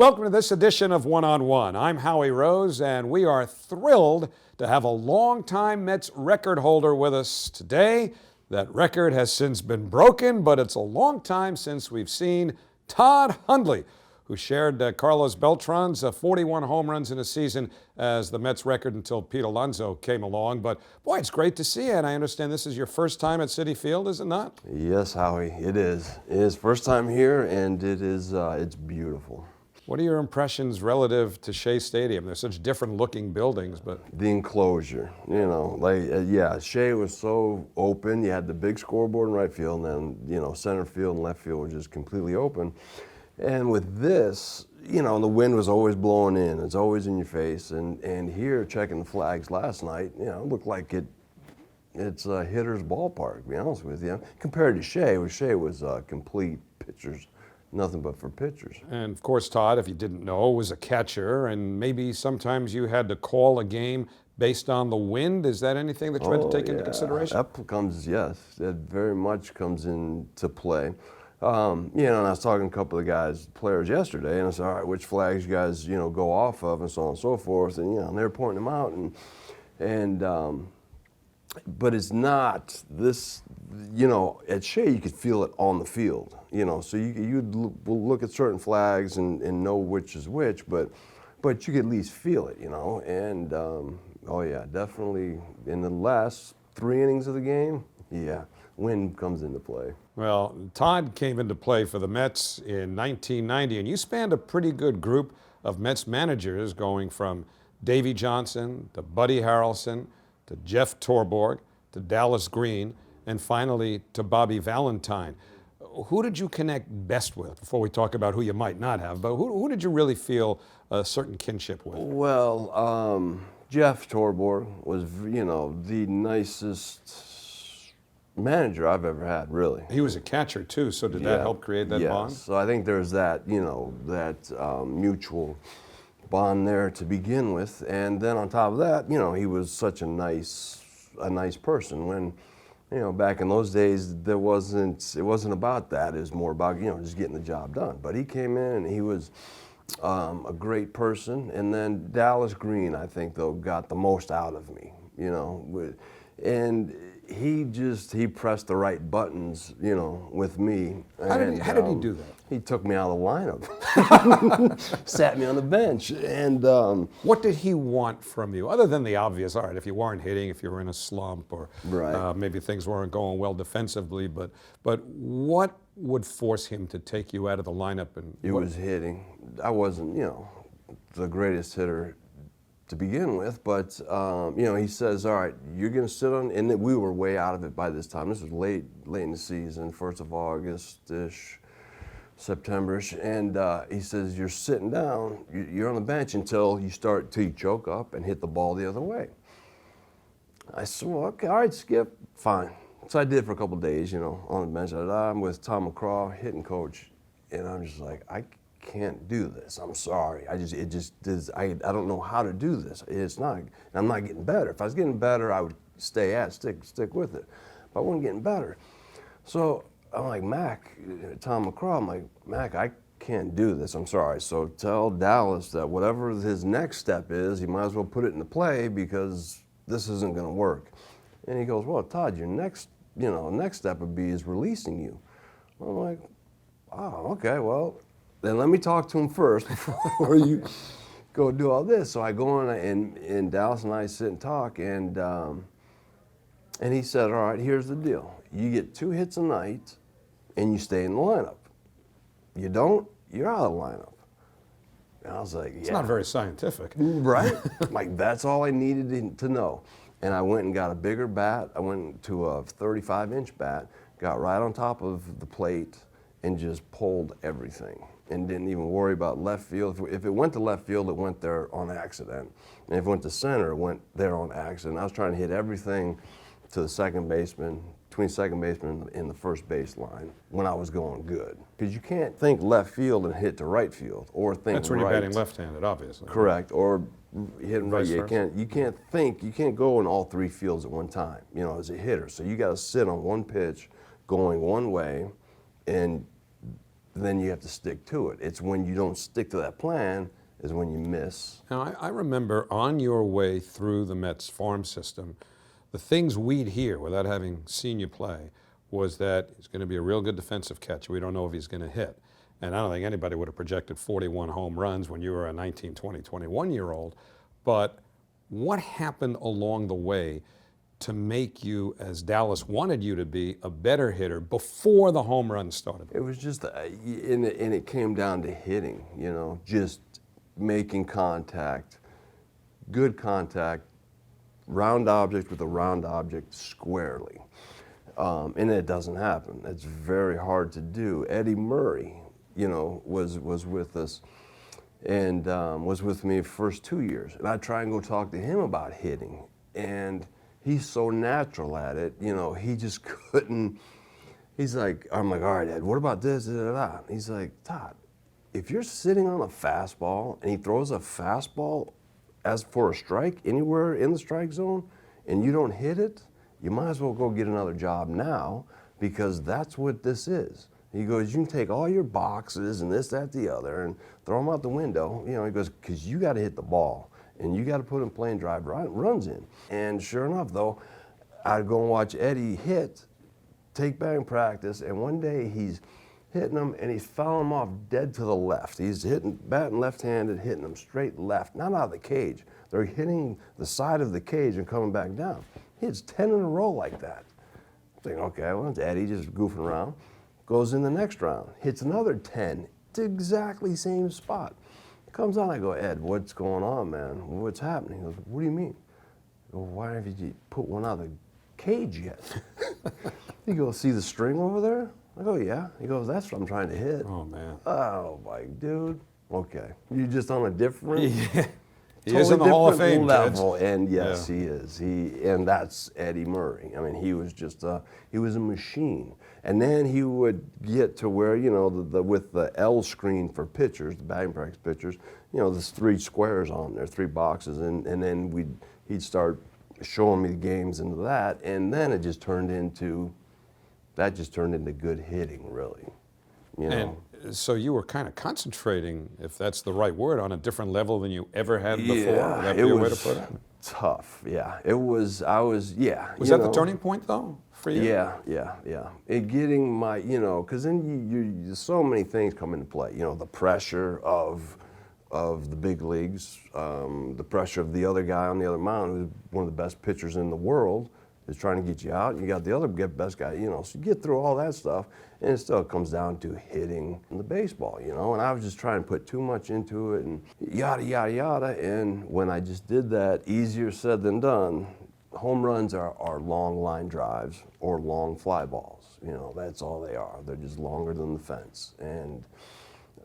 Welcome to this edition of One on One. I'm Howie Rose, and we are thrilled to have a longtime Mets record holder with us today. That record has since been broken, but it's a long time since we've seen Todd Hundley, who shared Carlos Beltran's 41 home runs in a season as the Mets record until Pete Alonso came along. But boy, it's great to see you, and I understand this is your first time at Citi Field, is it not? Yes, Howie, it is. It is first time here, and it is. It's beautiful. What are your impressions relative to Shea Stadium? They're such different looking buildings, but The enclosure, Shea was so open. You had the big scoreboard in right field, and then, center field and left field were just completely open. And with this, the wind was always blowing in. It's always in your face. And here, checking the flags last night, it looked like it's a hitter's ballpark, to be honest with you. Compared to Shea, Shea was complete pitchers. Nothing but for pitchers. And of course, Todd, if you didn't know, was a catcher, and maybe sometimes you had to call a game based on the wind. Is that anything that you had to take into consideration? Yes, that very much comes into play. And I was talking to a couple of players yesterday, and I said, all right, which flags you guys, go off of, and so on and so forth. And, they were pointing them out, but it's not this, at Shea you could feel it on the field, so you'd look at certain flags and know which is which, but you could at least feel it, and definitely in the last 3 innings of the game, wind comes into play. Well, Todd came into play for the Mets in 1990, and you spanned a pretty good group of Mets managers going from Davey Johnson to Buddy Harrelson to Jeff Torborg, to Dallas Green, and finally to Bobby Valentine. Who did you connect best with, before we talk about who you might not have, but who did you really feel a certain kinship with? Well, Jeff Torborg was, the nicest manager I've ever had, really. He was a catcher too, so did that help create that bond? So I think there's that, that mutual bond there to begin with, and then on top of that, he was such a nice person. When, back in those days, it wasn't about that. It was more about, just getting the job done. But he came in and he was a great person. And then Dallas Green, I think, though, got the most out of me, and he pressed the right buttons, with me. How did he do that? He took me out of the lineup, sat me on the bench, and what did he want from you, other than the obvious? All right, if you weren't hitting, if you were in a slump, or maybe things weren't going well defensively, but what would force him to take you out of the lineup? And it was hitting. I wasn't, the greatest hitter to begin with, but he says, all right, you're going to sit on, and we were way out of it by this time. This was late in the season, 1st of August-ish, September-ish, and he says, you're sitting down, you're on the bench until you choke up and hit the ball the other way. I said, well, okay, all right, Skip, fine. So I did for a couple of days, on the bench. I'm with Tom McCraw, hitting coach, and I'm just like, I can't do this. I'm sorry. I don't know how to do this. I'm not getting better. If I was getting better, I would stick with it. But I wasn't getting better. So I'm like, Tom McCraw, I'm like, Mac, I can't do this. I'm sorry. So tell Dallas that whatever his next step is, he might as well put it into play because this isn't going to work. And he goes, well, Todd, your next step would be is releasing you. I'm like, oh, okay, well, then let me talk to him first before you go do all this. So I go in, and Dallas and I sit and talk, and he said, all right, here's the deal. You get 2 hits a night, and you stay in the lineup. You don't, you're out of the lineup. And I was like, It's not very scientific. Right? Like, that's all I needed to know. And I went and got a bigger bat. I went to a 35-inch bat, got right on top of the plate, and just pulled everything. And didn't even worry about left field. If it went to left field, it went there on accident. And if it went to center, it went there on accident. I was trying to hit everything to the second baseman, between second baseman and the first base line when I was going good. Because you can't think left field and hit to right field, or think That's when right. you're batting left-handed, obviously. Correct, or hitting right. Vice versa. You can't go in all 3 fields at one time, as a hitter. So you got to sit on one pitch going one way, and then you have to stick to it. It's when you don't stick to that plan is when you miss. Now, I remember on your way through the Mets farm system, the things we'd hear without having seen you play was that he's going to be a real good defensive catcher. We don't know if he's going to hit. And I don't think anybody would have projected 41 home runs when you were a 19, 20, 21-year-old. But what happened along the way to make you, as Dallas wanted you to be, a better hitter before the home run started? It was just, and it came down to hitting, just making contact, good contact, round object with a round object squarely. And it doesn't happen. It's very hard to do. Eddie Murray, was with us and was with me the first 2 years. And I try and go talk to him about hitting. And he's so natural at it, he just couldn't. He's like, I'm like, all right, Ed, what about this? Da, da, da. He's like, Todd, if you're sitting on a fastball and he throws a fastball as for a strike anywhere in the strike zone and you don't hit it, you might as well go get another job now because that's what this is. He goes, you can take all your boxes and this, that, the other and throw them out the window. He goes, because you got to hit the ball and you got to put in plane drive runs in. And sure enough, though, I'd go and watch Eddie hit, take batting practice, and one day he's hitting them and he's fouling them off dead to the left. He's batting left-handed, hitting them straight left, not out of the cage. They're hitting the side of the cage and coming back down. He hits 10 in a row like that. I'm thinking, okay, well, it's Eddie just goofing around. Goes in the next round, hits another 10. It's exactly same spot. Comes on, I go, Ed, what's going on, man? What's happening? He goes, what do you mean? I go, why haven't you put one out of the cage yet? He goes, see the string over there? I go, yeah. He goes, that's what I'm trying to hit. Oh, man. Oh, my dude. Okay. You're just on a different, Yeah. He is in the Hall of Fame, level. kids. And yes, Yeah. he is. And that's Eddie Murray. I mean, he was just he was a machine. And then he would get to where, with the L screen for pitchers, the batting practice pitchers, there's 3 squares on there, 3 boxes, and then he'd start showing me the games into that, and then it just turned into good hitting, really. And so you were kind of concentrating, if that's the right word, on a different level than you ever had before? Yeah, Would that be a way to put it? Tough, yeah. It was, Was that the turning point, though, for you? Yeah. And getting my, because then you so many things come into play. The pressure of the big leagues, the pressure of the other guy on the other mound, who's one of the best pitchers in the world, is trying to get you out. You got the other best guy, so you get through all that stuff, and it still comes down to hitting the baseball, and I was just trying to put too much into it and yada, yada, yada, and when I just did that, easier said than done. Home runs are long line drives or long fly balls, that's all they are. They're just longer than the fence, and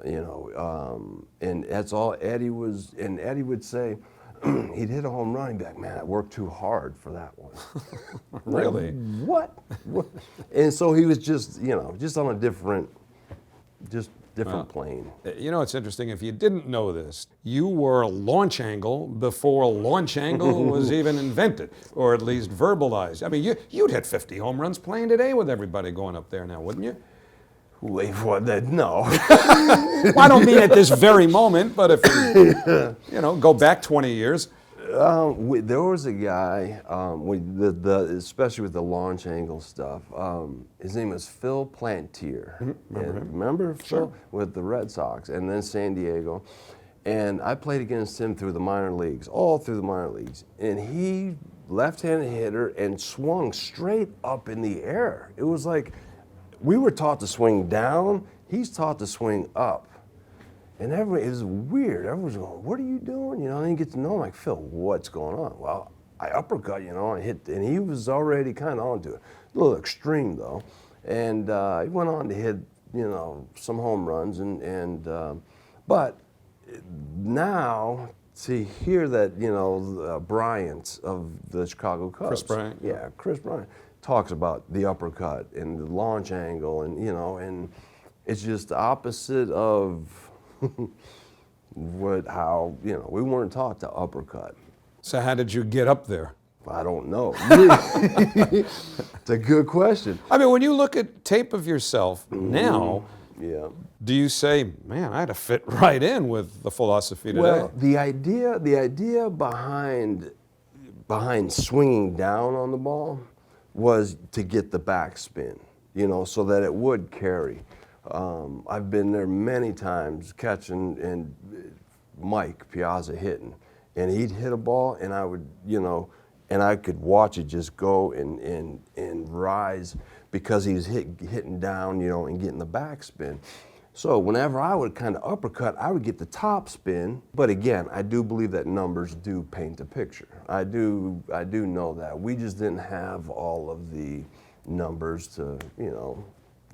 and that's all Eddie was, and Eddie would say, he'd hit a home run, he'd be like, man, I worked too hard for that one. Really? Like, what? And so he was just, just on a different plane. It's interesting. If you didn't know this, you were a launch angle before launch angle was even invented, or at least verbalized. I mean, you'd hit 50 home runs playing today with everybody going up there now, wouldn't you? Wait, what? No. Well, I don't mean at this very moment, but if you, go back 20 years. There was a guy, especially with the launch angle stuff. His name was Phil Plantier. Remember Phil? Sure. With the Red Sox and then San Diego. And I played against him through the minor leagues, all through the minor leagues. And he left-handed hitter and swung straight up in the air. It was like we were taught to swing down. He's taught to swing up. And it was weird. Everyone's going, what are you doing? And you get to know him, like, Phil, what's going on? Well, I uppercut, I hit, and he was already kind of onto it. A little extreme, though. And he went on to hit, some home runs. But now to hear that, Bryant of the Chicago Cubs. Chris Bryant. Yeah, Chris Bryant talks about the uppercut and the launch angle, and, and it's just the opposite of how we weren't taught to uppercut. So how did you get up there? I don't know. It's a good question. I mean, when you look at tape of yourself now, Yeah. Do you say, man, I had to fit right in with the philosophy today? Well, the idea behind swinging down on the ball was to get the backspin, so that it would carry. I've been there many times catching and Mike Piazza hitting, and he'd hit a ball, and I would, and I could watch it just go and rise because he's hitting down, and getting the backspin. So whenever I would kind of uppercut, I would get the top spin. But again, I do believe that numbers do paint a picture. I do know that. We just didn't have all of the numbers to,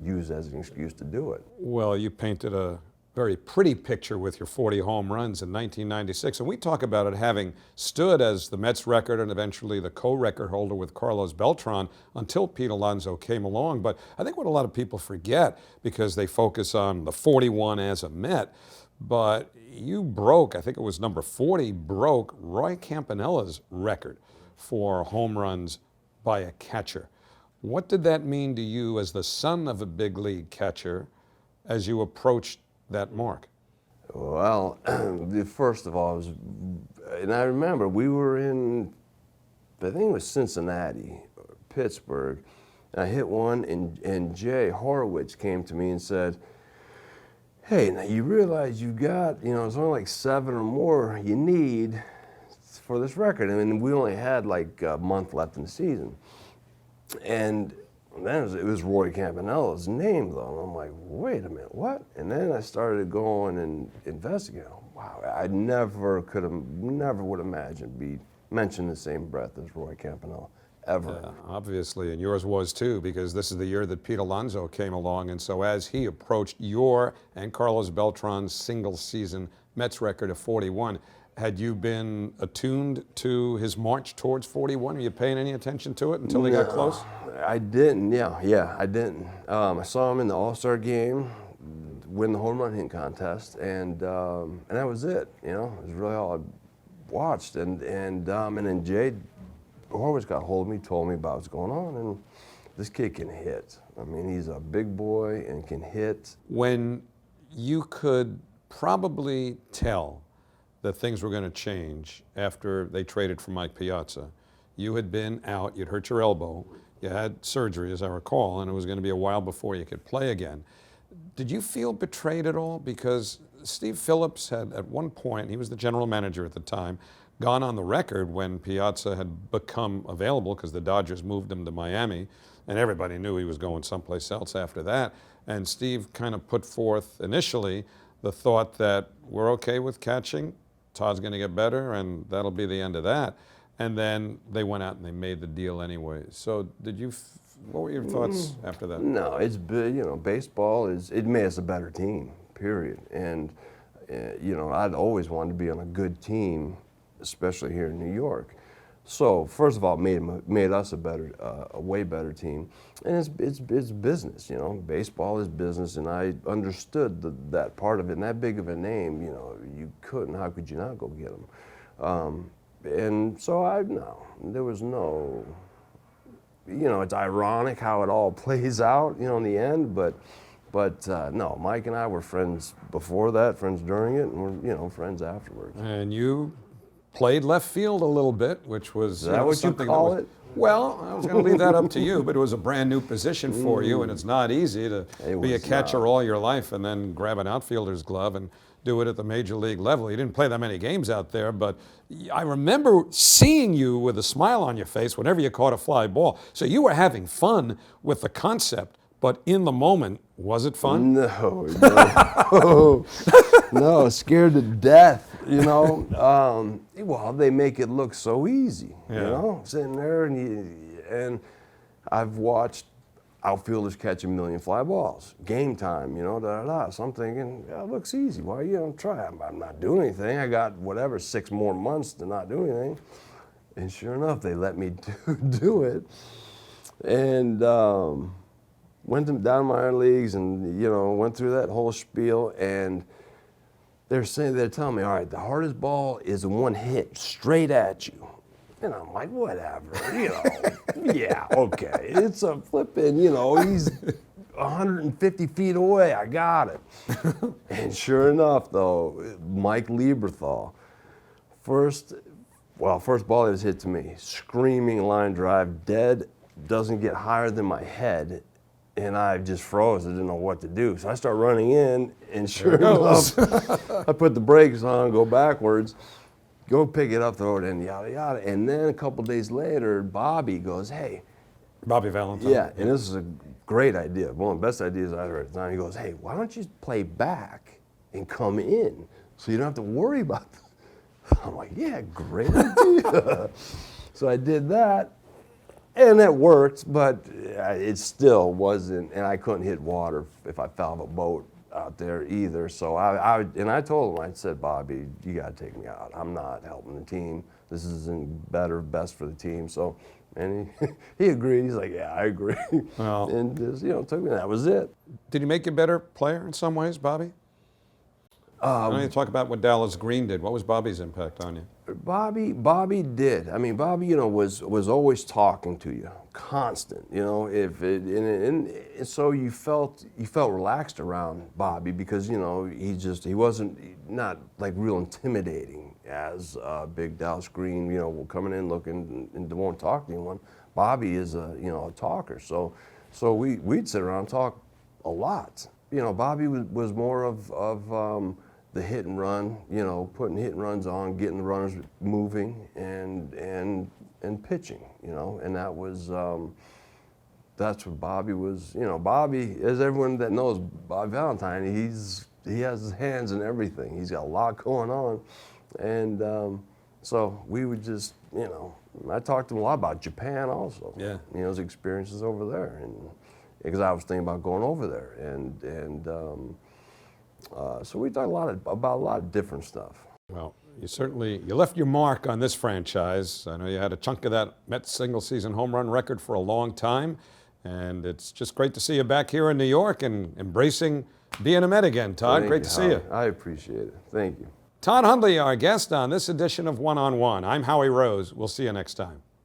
use as an excuse to do it. Well, you painted a very pretty picture with your 40 home runs in 1996. And we talk about it having stood as the Mets record and eventually the co-record holder with Carlos Beltran until Pete Alonso came along. But I think what a lot of people forget, because they focus on the 41 as a Met, but you broke, I think it was number 40, broke Roy Campanella's record for home runs by a catcher. What did that mean to you as the son of a big league catcher as you approached that mark? Well, first of all, and I remember we were in, I think it was Cincinnati, Pittsburgh, and I hit one, and Jay Horowitz came to me and said, hey, now you realize you've got, it's only like 7 or more you need for this record. I mean, we only had like a month left in the season. And then it was Roy Campanella's name, though. And I'm like, wait a minute, what? And then I started going and investigating. Wow, I never would imagine be mentioned in the same breath as Roy Campanella, ever. Obviously, and yours was too, because this is the year that Pete Alonso came along. And so as he approached your and Carlos Beltran's single-season Mets record of 41, had you been attuned to his march towards 41? Were you paying any attention to it until he got close? I didn't, yeah, I didn't. I saw him in the All-Star game, win the home run hitting contest, and that was it, It was really all I watched. And then Jay Horowitz got a hold of me, told me about what's going on, and this kid can hit. I mean, he's a big boy and can hit. When you could probably tell that things were going to change after they traded for Mike Piazza, you had been out, you'd hurt your elbow, you had surgery, as I recall, and it was going to be a while before you could play again. Did you feel betrayed at all? Because Steve Phillips had, at one point, he was the general manager at the time, gone on the record when Piazza had become available because the Dodgers moved him to Miami, and everybody knew he was going someplace else after that. And Steve kind of put forth initially the thought that we're okay with catching, Todd's going to get better, and that'll be the end of that. And then they went out and they made the deal anyway. So what were your thoughts after that? No, it's, baseball it made us a better team, period. And, I'd always wanted to be on a good team, especially here in New York. So first of all, it made us a way better team, and it's business. Baseball is business, and I understood that part of it. And that big of a name, how could you not go get him? And so there was no. It's ironic how it all plays out, in the end. But no, Mike and I were friends before that, friends during it, and we're friends afterwards. And you played left field a little bit, which was Is that what you call it? Well, I was going to leave that up to you, but it was a brand new position for you, and it's not easy to be a catcher all your life and then grab an outfielder's glove and do it at the major league level. You didn't play that many games out there, but I remember seeing you with a smile on your face whenever you caught a fly ball. So you were having fun with the concept, but in the moment, was it fun? No, no, scared to death. Well, they make it look so easy. Sitting there and I've watched outfielders catch a million fly balls. Game time, So I'm thinking, it looks easy. Why are you gonna try? I'm not doing anything. I got 6 more months to not do anything. And sure enough, they let me do it. And went down minor leagues and went through that whole spiel, and they're telling me, all right, the hardest ball is the one hit straight at you. And I'm like, whatever, yeah, okay. It's a flipping, 150 feet away. I got it. And sure enough, though, Mike Lieberthal, first ball that was hit to me, screaming line drive, dead, doesn't get higher than my head. And I just froze. I didn't know what to do. So I start running in, and sure enough, I put the brakes on, go backwards, go pick it up, throw it in, yada, yada. And then a couple days later, Bobby goes, hey. Bobby Valentine. Yeah, and this is a great idea. One of the best ideas I've heard at the time. He goes, hey, why don't you play back and come in so you don't have to worry about this? I'm like, yeah, great idea. So I did that. And it worked, but it still wasn't, and I couldn't hit water if I fell off a boat out there either. So I told him, I said, Bobby, you got to take me out. I'm not helping the team. This isn't best for the team. So, and he agreed. He's like, yeah, I agree. Well, and just, took me. That was it. Did he make you a better player in some ways, Bobby? I know you talk about what Dallas Green did. What was Bobby's impact on you? Bobby did. I mean, Bobby, was always talking to you, constant. And so you felt relaxed around Bobby because he wasn't not like real intimidating as big Dallas Green. Coming in looking and won't talk to anyone. Bobby is a talker. So we'd sit around and talk a lot. Bobby was more of the hit and run, putting hit and runs on, getting the runners moving, and pitching, and that was that's what Bobby was. Bobby, as everyone that knows Bobby Valentine, he has his hands in everything. He's got a lot going on, and so we would just, I talked to him a lot about Japan also. Yeah. His experiences over there, and because I was thinking about going over there, and so we talked about a lot of different stuff. Well, you left your mark on this franchise. I know you had a chunk of that Mets single-season home run record for a long time, and it's just great to see you back here in New York and embracing being a Met again, Todd. Great to see you. I appreciate it. Thank you. Todd Hundley, our guest on this edition of One on One. I'm Howie Rose. We'll see you next time.